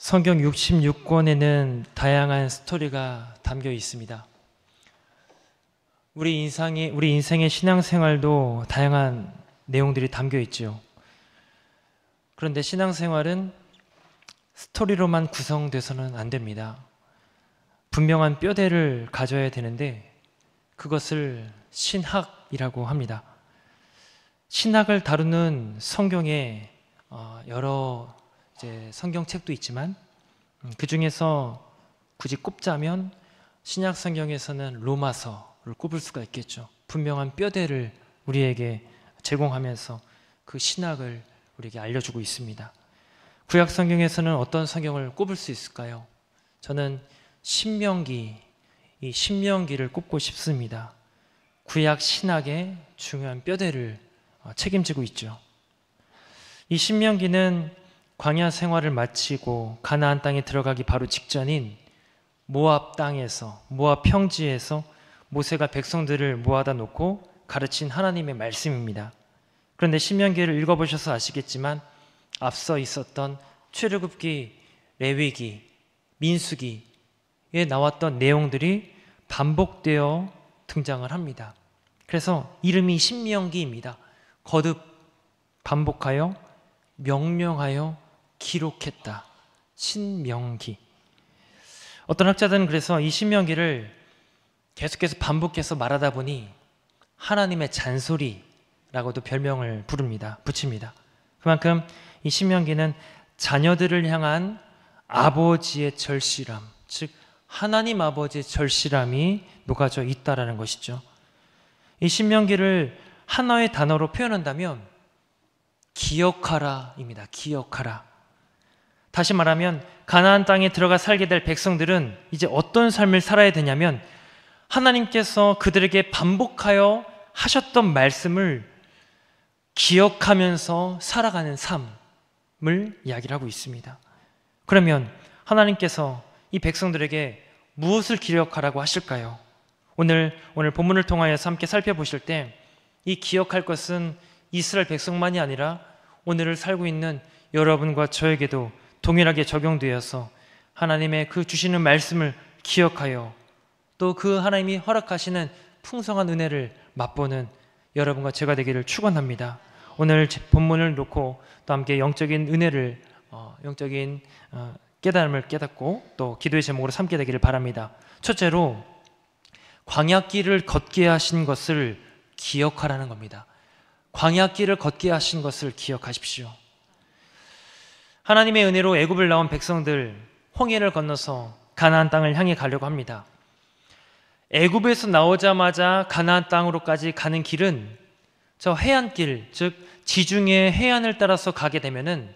성경 66권에는 다양한 스토리가 담겨 있습니다. 우리 인생의 신앙생활도 다양한 내용들이 담겨 있죠. 그런데 신앙생활은 스토리로만 구성돼서는 안 됩니다. 분명한 뼈대를 가져야 되는데 그것을 신학이라고 합니다. 신학을 다루는 성경에 여러 성경책도 있지만 그 중에서 굳이 꼽자면 신약 성경에서는 로마서를 꼽을 수가 있겠죠. 분명한 뼈대를 우리에게 제공하면서 그 신학을 우리에게 알려주고 있습니다. 구약 성경에서는 어떤 성경을 꼽을 수 있을까요? 저는 신명기, 이 신명기를 꼽고 싶습니다. 구약 신학의 중요한 뼈대를 책임지고 있죠. 이 신명기는 광야 생활을 마치고 가나안 땅에 들어가기 바로 직전인 모압 땅에서, 모압 평지에서 모세가 백성들을 모아다 놓고 가르친 하나님의 말씀입니다. 그런데 신명기를 읽어보셔서 아시겠지만 앞서 있었던 출애굽기, 레위기, 민수기에 나왔던 내용들이 반복되어 등장을 합니다. 그래서 이름이 신명기입니다. 거듭 반복하여 명령하여 기록했다. 신명기. 어떤 학자들은 그래서 이 신명기를 계속해서 반복해서 말하다 보니 하나님의 잔소리라고도 별명을 붙입니다. 그만큼 이 신명기는 자녀들을 향한 아버지의 절실함, 즉 하나님 아버지의 절실함이 녹아져 있다라는 것이죠. 이 신명기를 하나의 단어로 표현한다면 기억하라입니다. 기억하라. 다시 말하면 가나안 땅에 들어가 살게 될 백성들은 이제 어떤 삶을 살아야 되냐면 하나님께서 그들에게 반복하여 하셨던 말씀을 기억하면서 살아가는 삶을 이야기를 하고 있습니다. 그러면 하나님께서 이 백성들에게 무엇을 기억하라고 하실까요? 오늘 본문을 통하여서 함께 살펴보실 때 이 기억할 것은 이스라엘 백성만이 아니라 오늘을 살고 있는 여러분과 저에게도 동일하게 적용되어서 하나님의 그 주시는 말씀을 기억하여 또 그 하나님이 허락하시는 풍성한 은혜를 맛보는 여러분과 제가 되기를 축원합니다. 오늘 본문을 놓고 또 함께 영적인 은혜를 영적인 깨달음을 깨닫고 또 기도의 제목으로 삼게 되기를 바랍니다. 첫째로 광야길을 걷게 하신 것을 기억하라는 겁니다. 광야길을 걷게 하신 것을 기억하십시오. 하나님의 은혜로 애굽을 나온 백성들 홍해를 건너서 가나안 땅을 향해 가려고 합니다. 애굽에서 나오자마자 가나안 땅으로까지 가는 길은 저 해안길, 즉 지중해 해안을 따라서 가게 되면은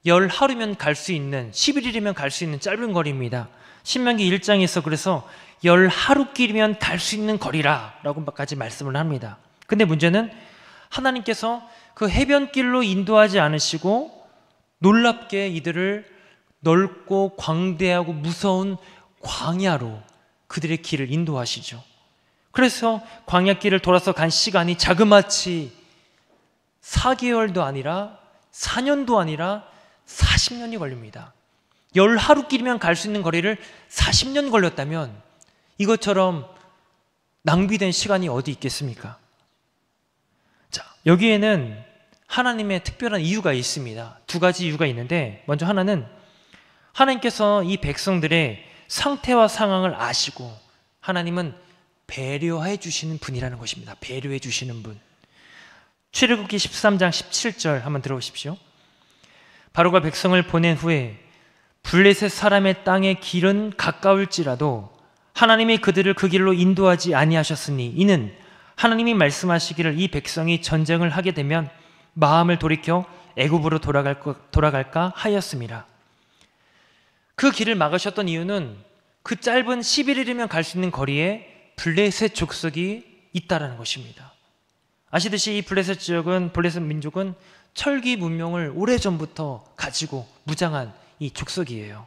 10하루면 갈 수 있는, 11일이면 갈 수 있는 짧은 거리입니다. 신명기 1장에서 그래서 10하루길이면 갈 수 있는 거리라 라고까지 말씀을 합니다. 근데 문제는 하나님께서 그 해변길로 인도하지 않으시고 놀랍게 이들을 넓고 광대하고 무서운 광야로 그들의 길을 인도하시죠. 그래서 광야길을 돌아서 간 시간이 자그마치 4개월도 아니라 4년도 아니라 40년이 걸립니다. 10하루길이면 갈 수 있는 거리를 40년 걸렸다면 이것처럼 낭비된 시간이 어디 있겠습니까? 자, 여기에는 하나님의 특별한 이유가 있습니다. 두 가지 이유가 있는데 먼저 하나는 하나님께서 이 백성들의 상태와 상황을 아시고 하나님은 배려해 주시는 분이라는 것입니다. 배려해 주시는 분. 출애굽기 13장 17절 한번 들어보십시오. 바로가 백성을 보낸 후에 블레셋 사람의 땅의 길은 가까울지라도 하나님이 그들을 그 길로 인도하지 아니하셨으니 이는 하나님이 말씀하시기를 이 백성이 전쟁을 하게 되면 마음을 돌이켜 애굽으로 돌아갈까 하였습니다. 그 길을 막으셨던 이유는 그 짧은 11일이면 갈 수 있는 거리에 블레셋 족속이 있다라는 것입니다. 아시듯이 이 블레셋 민족은 철기 문명을 오래전부터 가지고 무장한 이 족속이에요.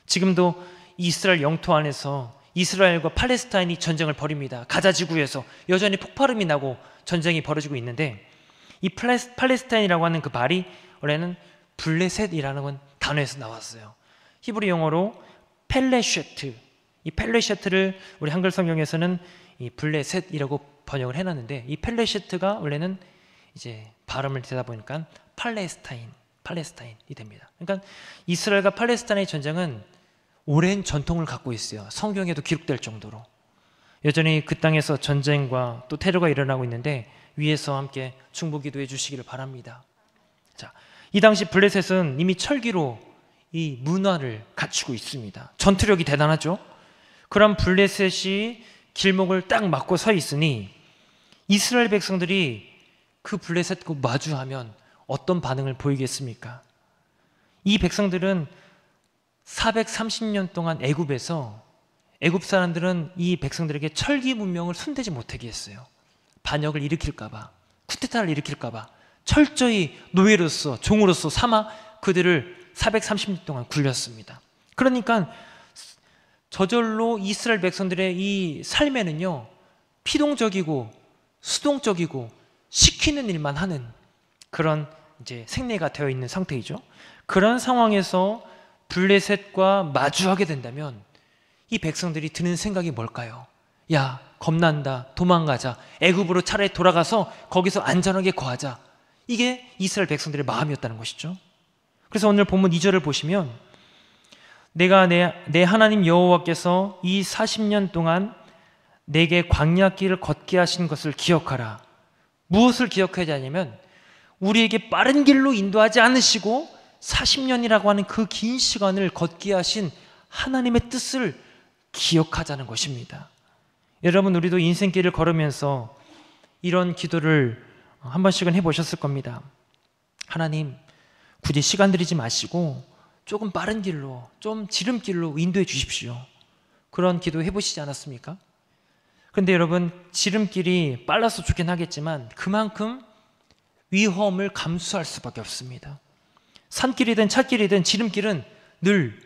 지금도 이스라엘 영토 안에서 이스라엘과 팔레스타인이 전쟁을 벌입니다. 가자 지구에서 여전히 폭발음이 나고 전쟁이 벌어지고 있는데 이 팔레스타인이라고 하는 그 말이 원래는 블레셋이라는 단어에서 나왔어요. 히브리 영어로 펠레쉐트. 이 펠레쉐트를 우리 한글 성경에서는 이 블레셋이라고 번역을 해놨는데, 이 펠레쉐트가 원래는 이제 발음을 되다 보니까 팔레스타인이 됩니다. 그러니까 이스라엘과 팔레스타인의 전쟁은 오랜 전통을 갖고 있어요. 성경에도 기록될 정도로. 여전히 그 땅에서 전쟁과 또 테러가 일어나고 있는데 위에서 함께 중보기도해 주시기를 바랍니다. 자, 이 당시 블레셋은 이미 철기로 이 문화를 갖추고 있습니다. 전투력이 대단하죠. 그런 블레셋이 길목을 딱 막고 서 있으니 이스라엘 백성들이 그 블레셋과 마주하면 어떤 반응을 보이겠습니까? 이 백성들은 430년 동안 애굽에서 애굽 사람들은 이 백성들에게 철기 문명을 손대지 못하게 했어요. 반역을 일으킬까봐, 쿠데타를 일으킬까봐 철저히 노예로서, 종으로서 삼아 그들을 430년 동안 굴렸습니다. 그러니까 저절로 이스라엘 백성들의 이 삶에는요, 피동적이고 수동적이고 시키는 일만 하는 그런 이제 생내가 되어 있는 상태이죠. 그런 상황에서 블레셋과 마주하게 된다면 이 백성들이 드는 생각이 뭘까요? 야, 겁난다, 도망가자, 애굽으로 차라리 돌아가서 거기서 안전하게 거하자. 이게 이스라엘 백성들의 마음이었다는 것이죠. 그래서 오늘 본문 2절을 보시면 내가 내 하나님 여호와께서 이 40년 동안 내게 광야길을 걷게 하신 것을 기억하라. 무엇을 기억해야 하냐면 우리에게 빠른 길로 인도하지 않으시고 40년이라고 하는 그 긴 시간을 걷게 하신 하나님의 뜻을 기억하자는 것입니다. 여러분, 우리도 인생길을 걸으면서 이런 기도를 한 번씩은 해보셨을 겁니다. 하나님, 굳이 시간 들이지 마시고 조금 빠른 길로, 좀 지름길로 인도해 주십시오. 그런 기도 해보시지 않았습니까? 그런데 여러분, 지름길이 빨라서 좋긴 하겠지만 그만큼 위험을 감수할 수밖에 없습니다. 산길이든 찻길이든 지름길은 늘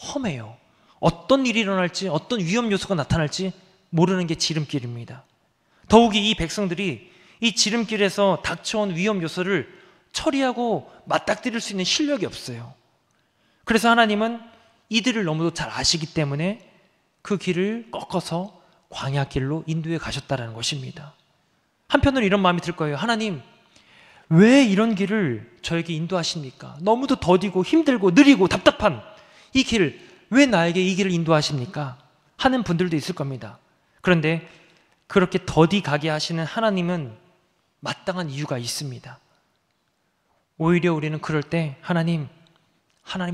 험해요. 어떤 일이 일어날지, 어떤 위험 요소가 나타날지 모르는 게 지름길입니다. 더욱이 이 백성들이 이 지름길에서 닥쳐온 위험 요소를 처리하고 맞닥뜨릴 수 있는 실력이 없어요. 그래서 하나님은 이들을 너무도 잘 아시기 때문에 그 길을 꺾어서 광야길로 인도해 가셨다는 것입니다. 한편으로 이런 마음이 들 거예요. 하나님, 왜 이런 길을 저에게 인도하십니까? 너무도 더디고 힘들고 느리고 답답한 이 길, 왜 나에게 이 길을 인도하십니까? 하는 분들도 있을 겁니다. 그런데 그렇게 더디 가게 하시는 하나님은 마땅한 이유가 있습니다. 오히려 우리는 그럴 때 하나님이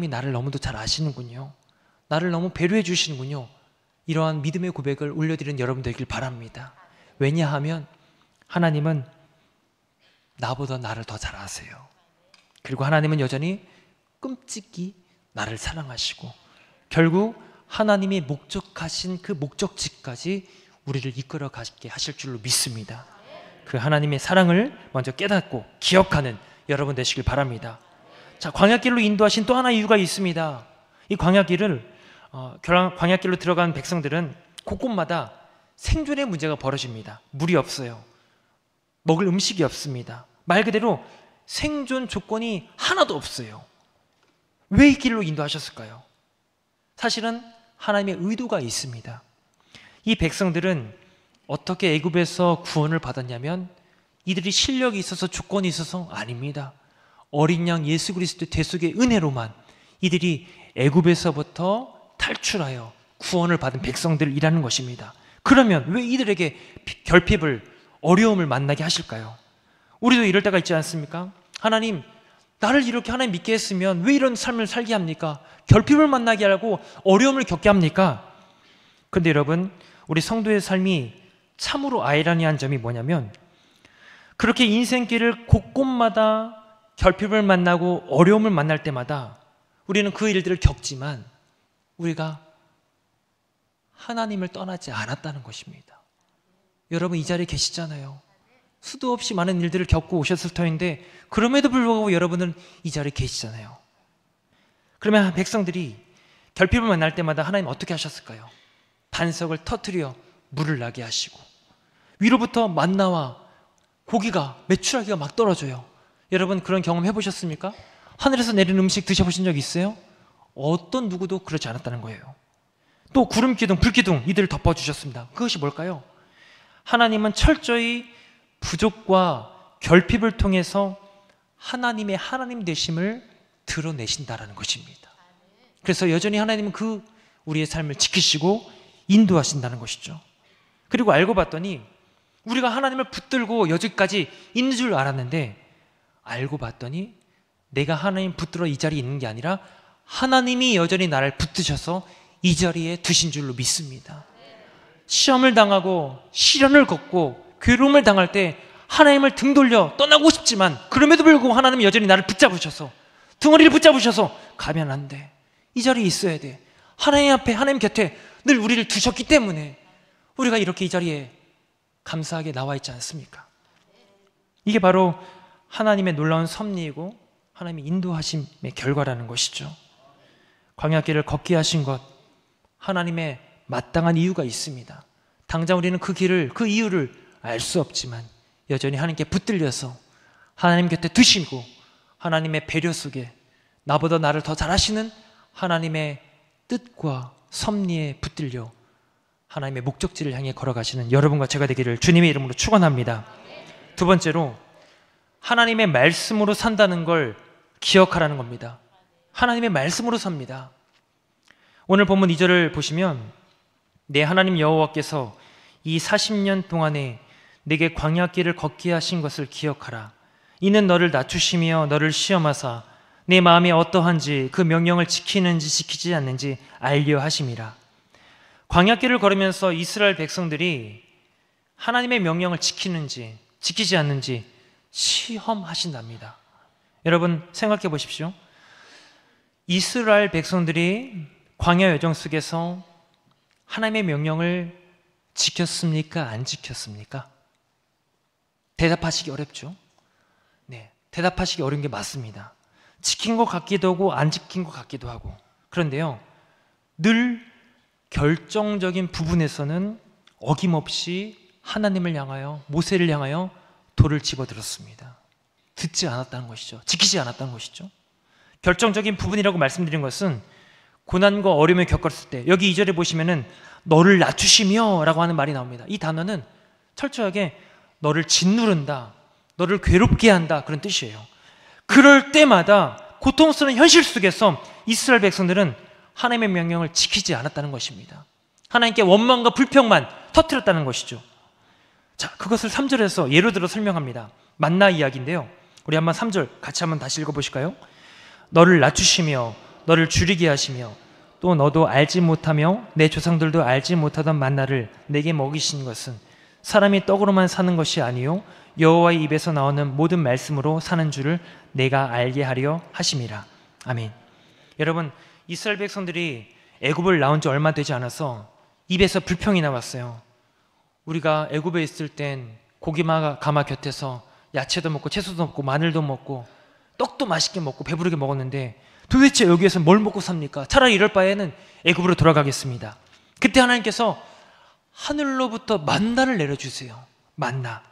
나를 너무도 잘 아시는군요. 나를 너무 배려해 주시는군요. 이러한 믿음의 고백을 올려드리는 여러분 되길 바랍니다. 왜냐하면 하나님은 나보다 나를 더 잘 아세요. 그리고 하나님은 여전히 끔찍이 나를 사랑하시고 결국 하나님이 목적하신 그 목적지까지 우리를 이끌어 가게 하실 줄로 믿습니다. 그 하나님의 사랑을 먼저 깨닫고 기억하는 여러분 되시길 바랍니다. 자, 광야길로 인도하신 또 하나의 이유가 있습니다. 이 광야길로 들어간 백성들은 곳곳마다 생존의 문제가 벌어집니다. 물이 없어요. 먹을 음식이 없습니다. 말 그대로 생존 조건이 하나도 없어요. 왜 이 길로 인도하셨을까요? 사실은 하나님의 의도가 있습니다. 이 백성들은 어떻게 애굽에서 구원을 받았냐면 이들이 실력이 있어서 조건이 있어서 아닙니다. 어린 양 예수 그리스도의 대속의 은혜로만 이들이 애굽에서부터 탈출하여 구원을 받은 백성들이라는 것입니다. 그러면 왜 이들에게 결핍을, 어려움을 만나게 하실까요? 우리도 이럴 때가 있지 않습니까? 하나님, 나를 이렇게 하나님 믿게 했으면 왜 이런 삶을 살게 합니까? 결핍을 만나게 하고 어려움을 겪게 합니까? 그런데 여러분, 우리 성도의 삶이 참으로 아이러니한 점이 뭐냐면 그렇게 인생길을 곳곳마다 결핍을 만나고 어려움을 만날 때마다 우리는 그 일들을 겪지만 우리가 하나님을 떠나지 않았다는 것입니다. 여러분, 이 자리에 계시잖아요. 수도 없이 많은 일들을 겪고 오셨을 터인데 그럼에도 불구하고 여러분은 이 자리에 계시잖아요. 그러면 백성들이 결핍을 만날 때마다 하나님 어떻게 하셨을까요? 반석을 터뜨려 물을 나게 하시고 위로부터 만나와 고기가, 메추라기가 막 떨어져요. 여러분, 그런 경험 해보셨습니까? 하늘에서 내린 음식 드셔보신 적 있어요? 어떤 누구도 그렇지 않았다는 거예요. 또 구름 기둥, 불 기둥 이들을 덮어주셨습니다. 그것이 뭘까요? 하나님은 철저히 부족과 결핍을 통해서 하나님의 하나님 되심을 드러내신다라는 것입니다. 그래서 여전히 하나님은 우리의 삶을 지키시고 인도하신다는 것이죠. 그리고 알고 봤더니 우리가 하나님을 붙들고 여기까지 있는 줄 알았는데, 알고 봤더니 내가 하나님 붙들어 이 자리에 있는 게 아니라 하나님이 여전히 나를 붙드셔서 이 자리에 두신 줄로 믿습니다. 시험을 당하고 시련을 겪고 괴로움을 당할 때 하나님을 등 돌려 떠나고 싶지만, 그럼에도 불구하고 하나님이 여전히 나를 붙잡으셔서, 등허리를 붙잡으셔서 가면 안 돼, 이 자리에 있어야 돼, 하나님 앞에, 하나님 곁에 늘 우리를 두셨기 때문에 우리가 이렇게 이 자리에 감사하게 나와 있지 않습니까? 이게 바로 하나님의 놀라운 섭리이고 하나님의 인도하심의 결과라는 것이죠. 광야길을 걷게 하신 것, 하나님의 마땅한 이유가 있습니다. 당장 우리는 그 길을, 그 이유를 알 수 없지만 여전히 하나님께 붙들려서 하나님 곁에 두시고 하나님의 배려 속에 나보다 나를 더 잘하시는 하나님의 뜻과 섭리에 붙들려 하나님의 목적지를 향해 걸어가시는 여러분과 제가 되기를 주님의 이름으로 축원합니다. 두 번째로, 하나님의 말씀으로 산다는 걸 기억하라는 겁니다. 하나님의 말씀으로 삽니다. 오늘 본문 2절을 보시면, 내 하나님 여호와께서 이 40년 동안에 내게 광야길을 걷게 하신 것을 기억하라. 이는 너를 낮추시며 너를 시험하사 내 마음이 어떠한지 그 명령을 지키는지 지키지 않는지 알려 하심이라. 광야길을 걸으면서 이스라엘 백성들이 하나님의 명령을 지키는지 지키지 않는지 시험하신답니다. 여러분 생각해 보십시오. 이스라엘 백성들이 광야 여정 속에서 하나님의 명령을 지켰습니까? 안 지켰습니까? 대답하시기 어렵죠. 네, 대답하시기 어려운 게 맞습니다. 지킨 것 같기도 하고 안 지킨 것 같기도 하고. 그런데요, 늘 결정적인 부분에서는 어김없이 하나님을 향하여, 모세를 향하여 돌을 집어들었습니다. 듣지 않았다는 것이죠. 지키지 않았다는 것이죠. 결정적인 부분이라고 말씀드린 것은 고난과 어려움을 겪었을 때, 여기 2절에 보시면은 너를 낮추시며 라고 하는 말이 나옵니다. 이 단어는 철저하게 너를 짓누른다, 너를 괴롭게 한다, 그런 뜻이에요. 그럴 때마다 고통스러운 현실 속에서 이스라엘 백성들은 하나님의 명령을 지키지 않았다는 것입니다. 하나님께 원망과 불평만 터뜨렸다는 것이죠. 자, 그것을 3절에서 예로 들어 설명합니다. 만나 이야기인데요, 우리 한번 3절 같이 한번 다시 읽어보실까요? 너를 낮추시며 너를 줄이게 하시며 또 너도 알지 못하며 내 조상들도 알지 못하던 만나를 내게 먹이신 것은 사람이 떡으로만 사는 것이 아니요 여호와의 입에서 나오는 모든 말씀으로 사는 줄을 내가 알게 하려 하심이라. 아멘. 여러분, 이스라엘 백성들이 애굽을 나온 지 얼마 되지 않아서 입에서 불평이 나왔어요. 우리가 애굽에 있을 땐 고기마 가마 곁에서 야채도 먹고 채소도 먹고 마늘도 먹고 떡도 맛있게 먹고 배부르게 먹었는데 도대체 여기에서 뭘 먹고 삽니까? 차라리 이럴 바에는 애굽으로 돌아가겠습니다. 그때 하나님께서 하늘로부터 만나를 내려주세요. 만나.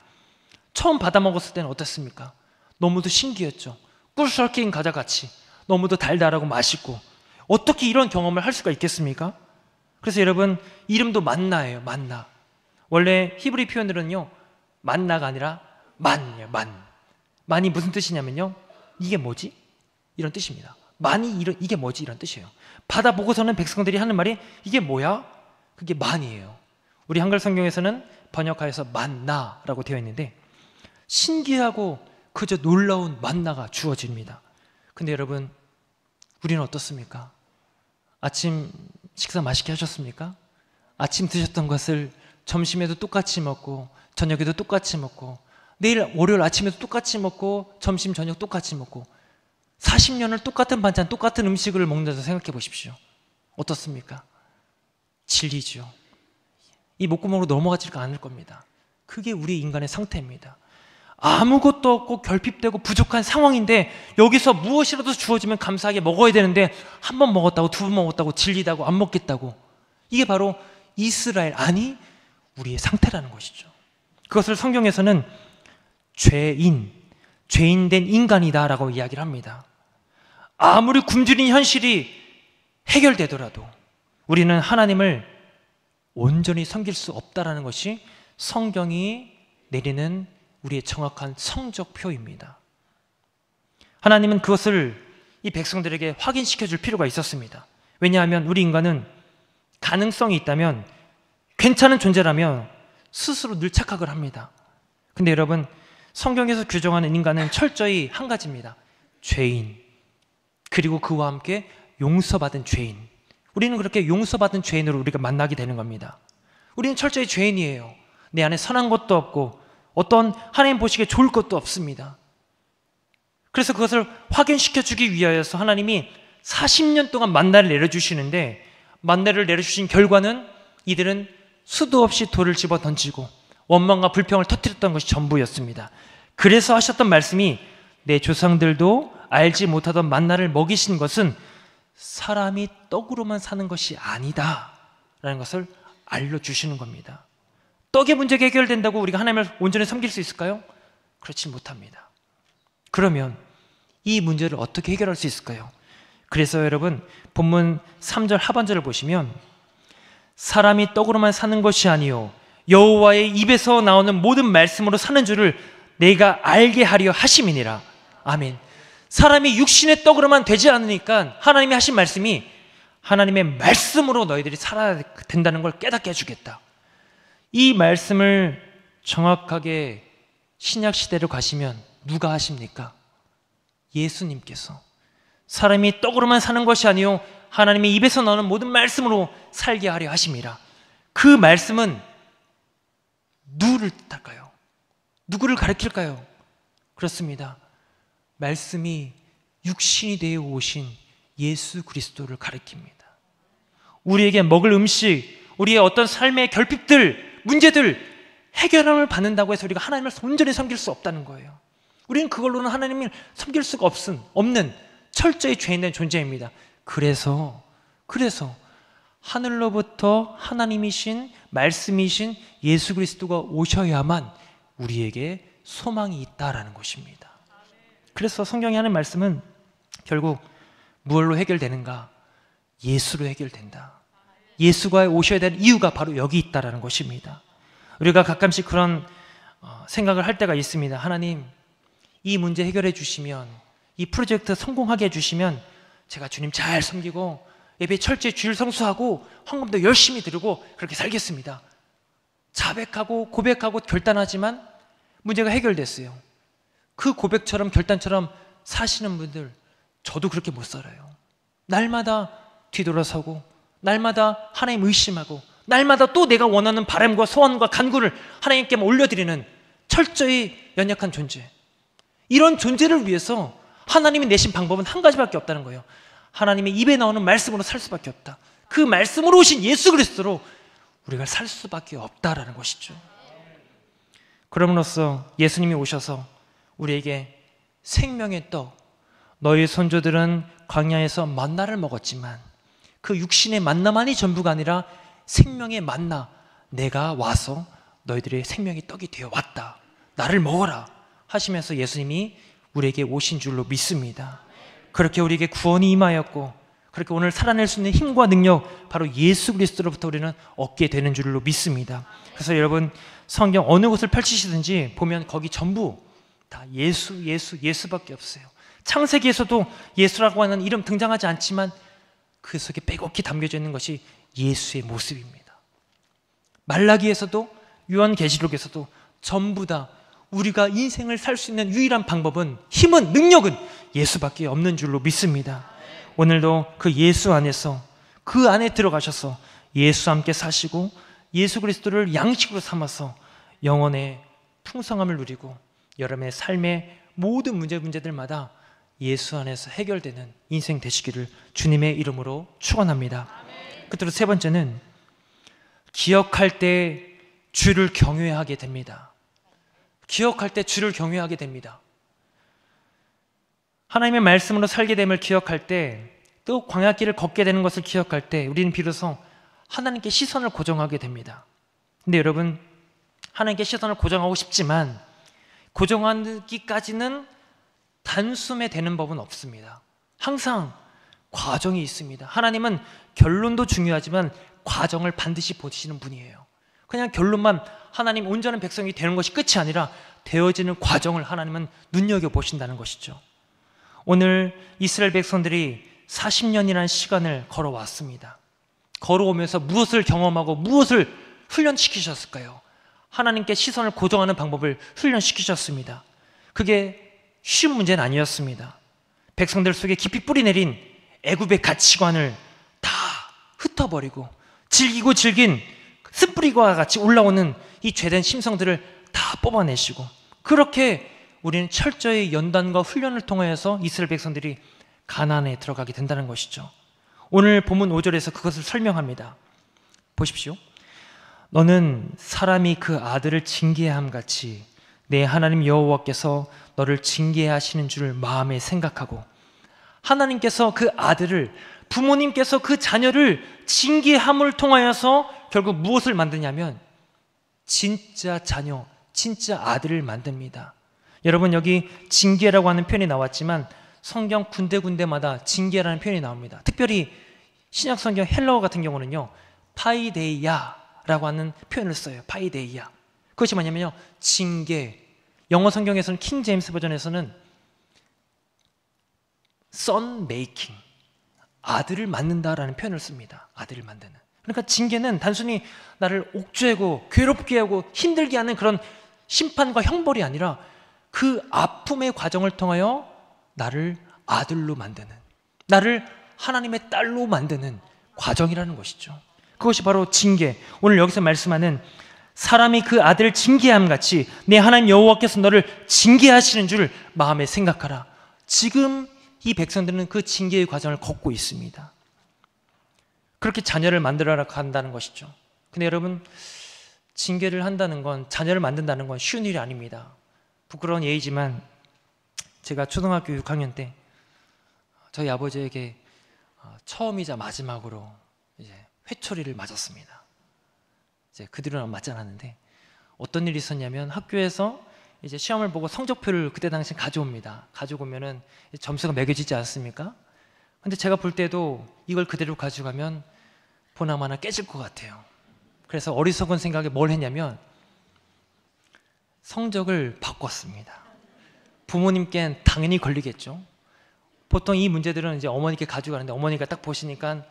처음 받아 먹었을 때는 어땠습니까? 너무도 신기했죠. 꿀 섞인 과자같이 너무도 달달하고 맛있고, 어떻게 이런 경험을 할 수가 있겠습니까? 그래서 여러분, 이름도 만나예요. 만나. 원래 히브리 표현들은요, 만나가 아니라 만이에요. 만이 무슨 뜻이냐면요, 이게 뭐지? 이런 뜻입니다. 이게 뭐지? 이런 뜻이에요. 받아보고서는 백성들이 하는 말이 이게 뭐야? 그게 만이에요. 우리 한글 성경에서는 번역하여서 만나라고 되어 있는데, 신기하고 그저 놀라운 만나가 주어집니다. 근데 여러분, 우리는 어떻습니까? 아침 식사 맛있게 하셨습니까? 아침 드셨던 것을 점심에도 똑같이 먹고 저녁에도 똑같이 먹고 내일 월요일 아침에도 똑같이 먹고 점심 저녁 똑같이 먹고 40년을 똑같은 반찬 똑같은 음식을 먹는다고 생각해 보십시오. 어떻습니까? 질리죠. 이 목구멍으로 넘어가지가 않을 겁니다. 그게 우리 인간의 상태입니다. 아무것도 없고 결핍되고 부족한 상황인데 여기서 무엇이라도 주어지면 감사하게 먹어야 되는데 한 번 먹었다고 두 번 먹었다고 질리다고 안 먹겠다고, 이게 바로 이스라엘, 아니 우리의 상태라는 것이죠. 그것을 성경에서는 죄인된 인간이다 라고 이야기를 합니다. 아무리 굶주린 현실이 해결되더라도 우리는 하나님을 온전히 섬길 수 없다라는 것이 성경이 내리는 우리의 정확한 성적표입니다. 하나님은 그것을 이 백성들에게 확인시켜 줄 필요가 있었습니다. 왜냐하면 우리 인간은 가능성이 있다면, 괜찮은 존재라면 스스로 늘 착각을 합니다. 근데 여러분, 성경에서 규정하는 인간은 철저히 한 가지입니다. 죄인, 그리고 그와 함께 용서받은 죄인. 우리는 그렇게 용서받은 죄인으로 우리가 만나게 되는 겁니다. 우리는 철저히 죄인이에요. 내 안에 선한 것도 없고 어떤 하나님 보시기에 좋을 것도 없습니다. 그래서 그것을 확인시켜주기 위하여서 하나님이 40년 동안 만나를 내려주시는데, 만나를 내려주신 결과는 이들은 수도 없이 돌을 집어 던지고 원망과 불평을 터뜨렸던 것이 전부였습니다. 그래서 하셨던 말씀이, 내 조상들도 알지 못하던 만나를 먹이신 것은 사람이 떡으로만 사는 것이 아니다 라는 것을 알려주시는 겁니다. 떡의 문제가 해결된다고 우리가 하나님을 온전히 섬길 수 있을까요? 그렇지 못합니다. 그러면 이 문제를 어떻게 해결할 수 있을까요? 그래서 여러분, 본문 3절 하반절을 보시면, 사람이 떡으로만 사는 것이 아니요 여호와의 입에서 나오는 모든 말씀으로 사는 줄을 내가 알게 하려 하심이니라. 아멘. 사람이 육신의 떡으로만 되지 않으니까 하나님이 하신 말씀이, 하나님의 말씀으로 너희들이 살아야 된다는 걸 깨닫게 해주겠다. 이 말씀을 정확하게 신약 시대로 가시면 누가 하십니까? 예수님께서 사람이 떡으로만 사는 것이 아니요 하나님의 입에서 나오는 모든 말씀으로 살게 하려 하심이라. 그 말씀은 누구를 뜻할까요? 누구를 가리킬까요? 그렇습니다. 말씀이 육신이 되어 오신 예수 그리스도를 가리킵니다. 우리에게 먹을 음식, 우리의 어떤 삶의 결핍들, 문제들 해결함을 받는다고 해서 우리가 하나님을 온전히 섬길 수 없다는 거예요. 우리는 그걸로는 하나님을 섬길 수가 없는 철저히 죄인된 존재입니다. 그래서 하늘로부터 하나님이신 말씀이신 예수 그리스도가 오셔야만 우리에게 소망이 있다라는 것입니다. 그래서 성경이 하는 말씀은 결국 무엇로 해결되는가? 예수로 해결된다. 예수가 오셔야 될 이유가 바로 여기 있다라는 것입니다. 우리가 가끔씩 그런 생각을 할 때가 있습니다. 하나님, 이 문제 해결해 주시면, 이 프로젝트 성공하게 해주시면 제가 주님 잘 섬기고 예배 철저히 주일 성수하고 헌금도 열심히 드리고 그렇게 살겠습니다. 자백하고 고백하고 결단하지만 문제가 해결됐어요. 그 고백처럼 결단처럼 사시는 분들, 저도 그렇게 못 살아요. 날마다 뒤돌아서고, 날마다 하나님 의심하고, 날마다 또 내가 원하는 바람과 소원과 간구를 하나님께 올려드리는 철저히 연약한 존재. 이런 존재를 위해서 하나님이 내신 방법은 한 가지밖에 없다는 거예요. 하나님의 입에 나오는 말씀으로 살 수밖에 없다. 그 말씀으로 오신 예수 그리스도로 우리가 살 수밖에 없다라는 것이죠. 그럼으로써 예수님이 오셔서 우리에게 생명의 떡, 너희 선조들은 광야에서 만나를 먹었지만 그 육신의 만나만이 전부가 아니라 생명의 만나, 내가 와서 너희들의 생명의 떡이 되어 왔다. 나를 먹어라 하시면서 예수님이 우리에게 오신 줄로 믿습니다. 그렇게 우리에게 구원이 임하였고, 그렇게 오늘 살아낼 수 있는 힘과 능력, 바로 예수 그리스도로부터 우리는 얻게 되는 줄로 믿습니다. 그래서 여러분, 성경 어느 곳을 펼치시든지 보면 거기 전부 다 예수밖에 없어요. 창세기에서도 예수라고 하는 이름 등장하지 않지만 그 속에 빼곡히 담겨져 있는 것이 예수의 모습입니다. 말라기에서도 요한계시록에서도 전부 다 우리가 인생을 살 수 있는 유일한 방법은, 힘은, 능력은 예수밖에 없는 줄로 믿습니다. 오늘도 그 예수 안에서, 그 안에 들어가셔서 예수와 함께 사시고 예수 그리스도를 양식으로 삼아서 영혼의 풍성함을 누리고 여러분의 삶의 모든 문제들마다 예수 안에서 해결되는 인생 되시기를 주님의 이름으로 축원합니다. 끝으로 세 번째는 기억할 때 주를 경외하게 됩니다. 기억할 때 주를 경외하게 됩니다. 하나님의 말씀으로 살게 됨을 기억할 때, 또 광야길을 걷게 되는 것을 기억할 때 우리는 비로소 하나님께 시선을 고정하게 됩니다. 근데 여러분, 하나님께 시선을 고정하고 싶지만 고정하기까지는 단숨에 되는 법은 없습니다. 항상 과정이 있습니다. 하나님은 결론도 중요하지만 과정을 반드시 보시는 분이에요. 그냥 결론만 하나님 온전한 백성이 되는 것이 끝이 아니라 되어지는 과정을 하나님은 눈여겨보신다는 것이죠. 오늘 이스라엘 백성들이 40년이라는 시간을 걸어왔습니다. 걸어오면서 무엇을 경험하고 무엇을 훈련시키셨을까요? 하나님께 시선을 고정하는 방법을 훈련시키셨습니다. 그게 쉬운 문제는 아니었습니다. 백성들 속에 깊이 뿌리내린 애굽의 가치관을 다 흩어버리고 질기고 질긴 쓴뿌리와 같이 올라오는 이 죄된 심성들을 다 뽑아내시고, 그렇게 우리는 철저히 연단과 훈련을 통하여서 이스라엘 백성들이 가나안에 들어가게 된다는 것이죠. 오늘 본문 5절에서 그것을 설명합니다. 보십시오. 너는 사람이 그 아들을 징계함 같이 내 하나님 여호와께서 너를 징계하시는 줄 마음에 생각하고, 하나님께서 그 아들을, 부모님께서 그 자녀를 징계함을 통하여서 결국 무엇을 만드냐면 진짜 자녀, 진짜 아들을 만듭니다. 여러분, 여기 징계라고 하는 표현이 나왔지만 성경 군데군데마다 징계라는 표현이 나옵니다. 특별히 신약 성경 헬라어 같은 경우는요, 파이데이아라고 하는 표현을 써요. 파이데이아. 그것이 뭐냐면요, 징계. 영어 성경에서는 킹 제임스 버전에서는 son making, 아들을 만든다라는 표현을 씁니다. 아들을 만드는. 그러니까 징계는 단순히 나를 옥죄고 괴롭게 하고 힘들게 하는 그런 심판과 형벌이 아니라 그 아픔의 과정을 통하여 나를 아들로 만드는, 나를 하나님의 딸로 만드는 과정이라는 것이죠. 그것이 바로 징계. 오늘 여기서 말씀하는 사람이 그 아들을 징계함 같이 내 하나님 여호와께서 너를 징계하시는 줄 마음에 생각하라. 지금 이 백성들은 그 징계의 과정을 걷고 있습니다. 그렇게 자녀를 만들어 간다는 것이죠. 근데 여러분, 징계를 한다는 건, 자녀를 만든다는 건 쉬운 일이 아닙니다. 부끄러운 예이지만 제가 초등학교 6학년 때 저희 아버지에게 처음이자 마지막으로 이제 회초리를 맞았습니다. 이제 그 뒤로는 맞지 않았는데, 어떤 일이 있었냐면 학교에서 이제 시험을 보고 성적표를 그때 당시 가져옵니다. 가져오면은 점수가 매겨지지 않습니까? 근데 제가 볼 때도 이걸 그대로 가져가면 보나마나 깨질 것 같아요. 그래서 어리석은 생각에 뭘 했냐면 성적을 바꿨습니다. 부모님께는 당연히 걸리겠죠. 보통 이 문제들은 이제 어머니께 가져가는데 어머니가 딱 보시니까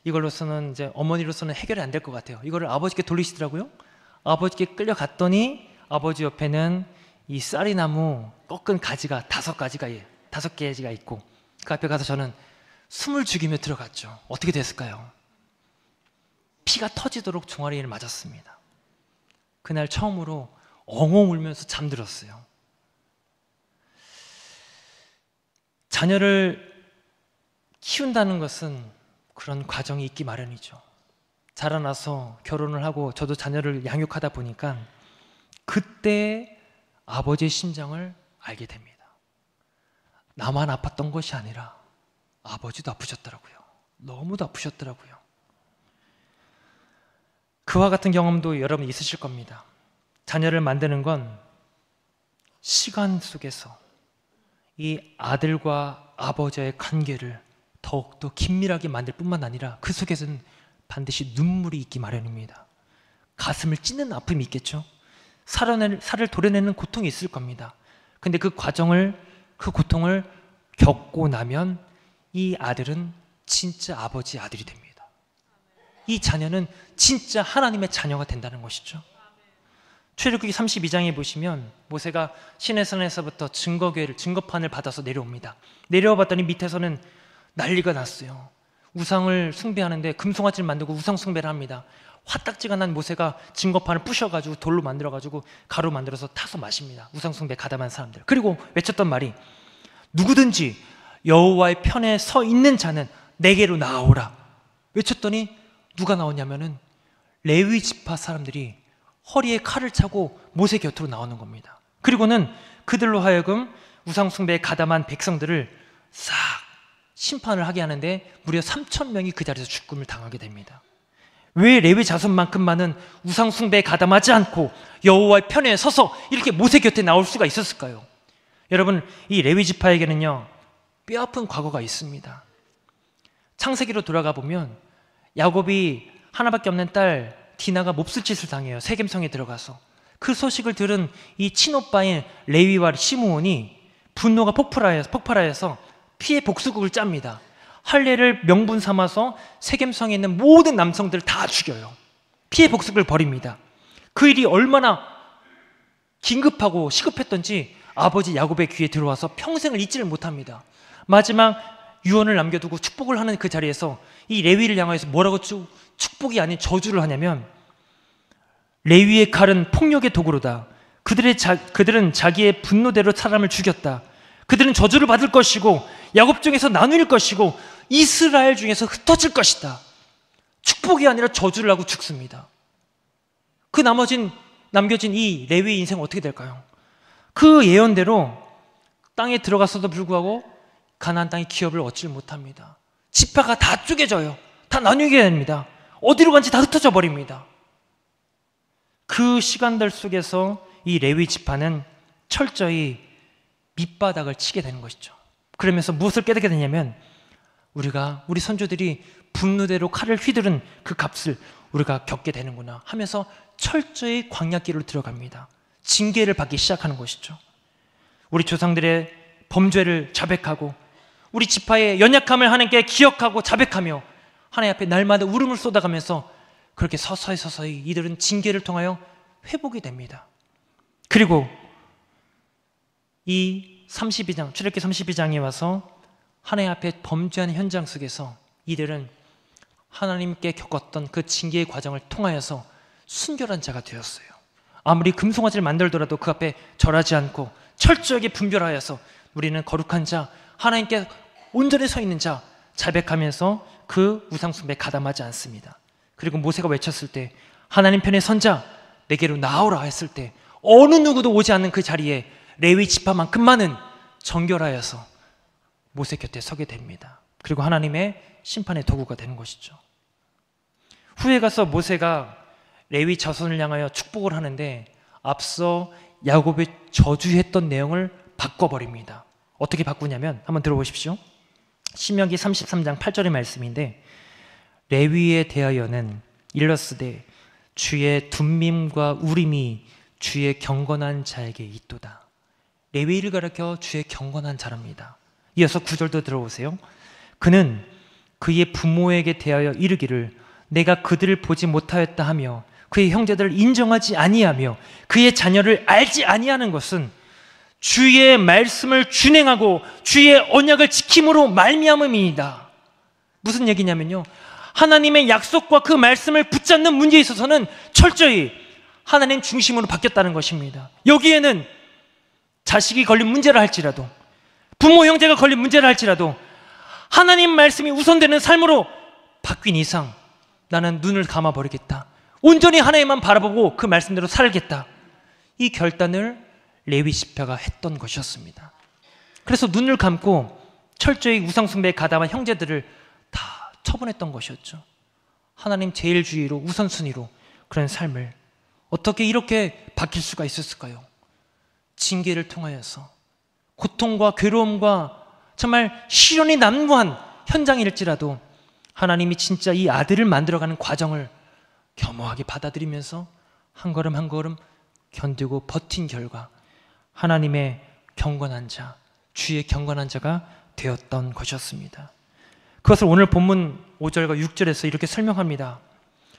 이걸로서는 이제 어머니로서는 해결이 안 될 것 같아요. 이거를 아버지께 돌리시더라고요. 아버지께 끌려갔더니 아버지 옆에는 이 쌀이나무 꺾은 가지가 5개가 있고, 그 앞에 가서 저는 숨을 죽이며 들어갔죠. 어떻게 됐을까요? 피가 터지도록 종아리를 맞았습니다. 그날 처음으로 엉엉 울면서 잠들었어요. 자녀를 키운다는 것은 그런 과정이 있기 마련이죠. 자라나서 결혼을 하고 저도 자녀를 양육하다 보니까 그때 아버지의 심정을 알게 됩니다. 나만 아팠던 것이 아니라 아버지도 아프셨더라고요. 너무도 아프셨더라고요. 그와 같은 경험도 여러분 있으실 겁니다. 자녀를 만드는 건 시간 속에서 이 아들과 아버지의 관계를 더욱더 긴밀하게 만들 뿐만 아니라 그 속에서는 반드시 눈물이 있기 마련입니다. 가슴을 찢는 아픔이 있겠죠. 살을 도려내는 고통이 있을 겁니다. 근데 그 고통을 겪고 나면 이 아들은 진짜 아버지의 아들이 됩니다. 이 자녀는 진짜 하나님의 자녀가 된다는 것이죠. 출애굽기 32장에 보시면 모세가 시내산에서부터 증거판을 받아서 내려옵니다. 내려와 봤더니 밑에서는 난리가 났어요. 우상을 숭배하는데 금송아지를 만들고 우상 숭배를 합니다. 화딱지가 난 모세가 증거판을 부셔가지고 돌로 만들어가지고 가루 만들어서 타서 마십니다. 우상 숭배 가담한 사람들. 그리고 외쳤던 말이 누구든지 여호와의 편에 서 있는 자는 내게로 나오라 외쳤더니 누가 나오냐면은 레위 지파 사람들이 허리에 칼을 차고 모세 곁으로 나오는 겁니다. 그리고는 그들로 하여금 우상 숭배에 가담한 백성들을 싹 심판을 하게 하는데 무려 3,000명이 그 자리에서 죽음을 당하게 됩니다. 왜 레위 자손만큼 많은 우상 숭배에 가담하지 않고 여호와의 편에 서서 이렇게 모세 곁에 나올 수가 있었을까요? 여러분, 이 레위 지파에게는요 뼈아픈 과거가 있습니다. 창세기로 돌아가 보면 야곱이 하나밖에 없는 딸 디나가 몹쓸 짓을 당해요. 세겜성에 들어가서. 그 소식을 들은 이 친오빠인 레위와 시므온이 분노가 폭발하여서 피해 복수극을 짭니다. 할례를 명분 삼아서 세겜성에 있는 모든 남성들을 다 죽여요. 피해 복수극을 벌입니다. 그 일이 얼마나 긴급하고 시급했던지 아버지 야곱의 귀에 들어와서 평생을 잊지를 못합니다. 마지막 유언을 남겨두고 축복을 하는 그 자리에서 이 레위를 향해서 뭐라고 축복이 아닌 저주를 하냐면, 레위의 칼은 폭력의 도구로다. 그들은 자기의 분노대로 사람을 죽였다. 그들은 저주를 받을 것이고 야곱 중에서 나눌 것이고 이스라엘 중에서 흩어질 것이다. 축복이 아니라 저주를 하고 죽습니다. 그 남겨진 이 레위의 인생은 어떻게 될까요? 그 예언대로 땅에 들어갔어도 불구하고 가나안 땅의 기업을 얻지 못합니다. 지파가 다 쪼개져요. 다 나뉘게 됩니다. 어디로 간지 다 흩어져 버립니다. 그 시간들 속에서 이 레위 지파는 철저히 밑바닥을 치게 되는 것이죠. 그러면서 무엇을 깨닫게 되냐면, 우리 선조들이 분노대로 칼을 휘두른 그 값을 우리가 겪게 되는구나 하면서 철저히 광야길로 들어갑니다. 징계를 받기 시작하는 것이죠. 우리 조상들의 범죄를 자백하고 우리 지파의 연약함을 하나님께 기억하고 자백하며 하나님 앞에 날마다 울음을 쏟아가면서 그렇게 서서히 이들은 징계를 통하여 회복이 됩니다. 그리고 이 32장, 출애굽기 32장에 와서 하나님 앞에 범죄하는 현장 속에서 이들은 하나님께 겪었던 그 징계의 과정을 통하여서 순결한 자가 되었어요. 아무리 금송아지를 만들더라도 그 앞에 절하지 않고 철저하게 분별하여서 우리는 거룩한 자, 하나님께 온전히 서 있는 자 자백하면서 그 우상숭배에 가담하지 않습니다. 그리고 모세가 외쳤을 때, 하나님 편에 선 자 내게로 나오라 했을 때 어느 누구도 오지 않는 그 자리에 레위 지파만큼만은 정결하여서 모세 곁에 서게 됩니다. 그리고 하나님의 심판의 도구가 되는 것이죠. 후에 가서 모세가 레위 자손을 향하여 축복을 하는데 앞서 야곱이 저주했던 내용을 바꿔버립니다. 어떻게 바꾸냐면 한번 들어보십시오. 신명기 33장 8절의 말씀인데, 레위에 대하여는 일러스되 주의 둠밈과 우림이 주의 경건한 자에게 있도다. 레위를 가리켜 주의 경건한 자랍니다. 이어서 9절도 들어보세요. 그는 그의 부모에게 대하여 이르기를 내가 그들을 보지 못하였다 하며 그의 형제들을 인정하지 아니하며 그의 자녀를 알지 아니하는 것은 주의 말씀을 준행하고 주의 언약을 지킴으로 말미암음이니이다. 무슨 얘기냐면요, 하나님의 약속과 그 말씀을 붙잡는 문제에 있어서는 철저히 하나님 중심으로 바뀌었다는 것입니다. 여기에는 자식이 걸린 문제라 할지라도, 부모 형제가 걸린 문제라 할지라도 하나님 말씀이 우선되는 삶으로 바뀐 이상 나는 눈을 감아버리겠다. 온전히 하나님만 바라보고 그 말씀대로 살겠다. 이 결단을 레위 지파가 했던 것이었습니다. 그래서 눈을 감고 철저히 우상숭배에 가담한 형제들을 다 처분했던 것이었죠. 하나님 제일주의로 우선순위로 그런 삶을 어떻게 이렇게 바뀔 수가 있었을까요? 징계를 통하여서 고통과 괴로움과 정말 시련이 난무한 현장일지라도 하나님이 진짜 이 아들을 만들어가는 과정을 겸허하게 받아들이면서 한 걸음 한 걸음 견디고 버틴 결과 하나님의 경건한 자, 주의 경건한 자가 되었던 것이었습니다. 그것을 오늘 본문 5절과 6절에서 이렇게 설명합니다.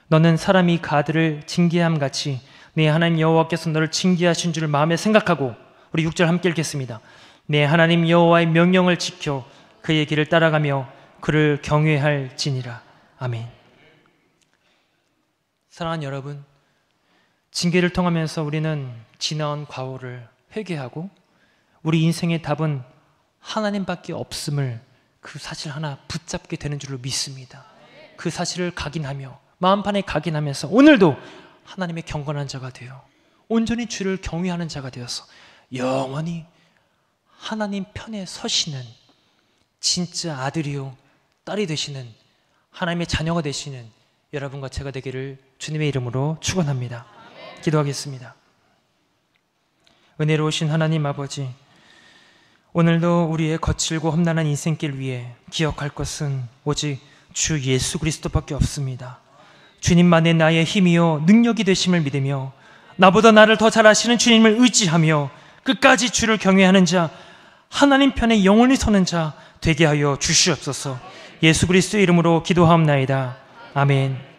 너는 사람이 그 아들을 징계함 같이 내 하나님 여호와께서 너를 징계하신 줄 마음에 생각하고, 우리 6절 함께 읽겠습니다. 내 하나님 여호와의 명령을 지켜 그의 길을 따라가며 그를 경외할지니라. 아멘. 사랑하는 여러분, 징계를 통하면서 우리는 지나온 과오를 회개하고 우리 인생의 답은 하나님밖에 없음을, 그 사실 하나 붙잡게 되는 줄로 믿습니다. 그 사실을 각인하며 마음판에 각인하면서 오늘도 하나님의 경건한 자가 되어 온전히 주를 경외하는 자가 되어서 영원히 하나님 편에 서시는 진짜 아들이요 딸이 되시는 하나님의 자녀가 되시는 여러분과 제가 되기를 주님의 이름으로 축원합니다. 기도하겠습니다. 은혜로우신 하나님 아버지, 오늘도 우리의 거칠고 험난한 인생길 위에 기억할 것은 오직 주 예수 그리스도밖에 없습니다. 주님만의 나의 힘이요 능력이 되심을 믿으며 나보다 나를 더 잘 아시는 주님을 의지하며 끝까지 주를 경외하는 자, 하나님 편에 영원히 서는 자 되게 하여 주시옵소서. 예수 그리스도의 이름으로 기도하옵나이다. 아멘.